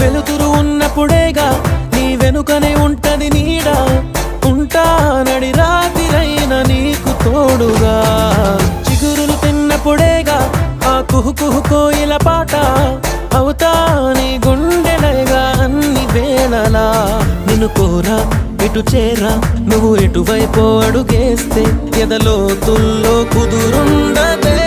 వెలుతురు ఉన్నప్పుడేగా నీ వెనుకనే ఉంటది నీడ, ఉంటానడి రాతిరైన నీకు తోడుగా. చిగురులు తిన్నప్పుడేగా ఆ కుహు కుహు కోయిల పాట, అవుతా నీ గుండెలగా అన్ని వేళలా. నిన్ను కోరా ఇటు చేరా నువ్వు ఎటువైపు అడుగేస్తే ఎదలోతుల్లో కుదురుండదే.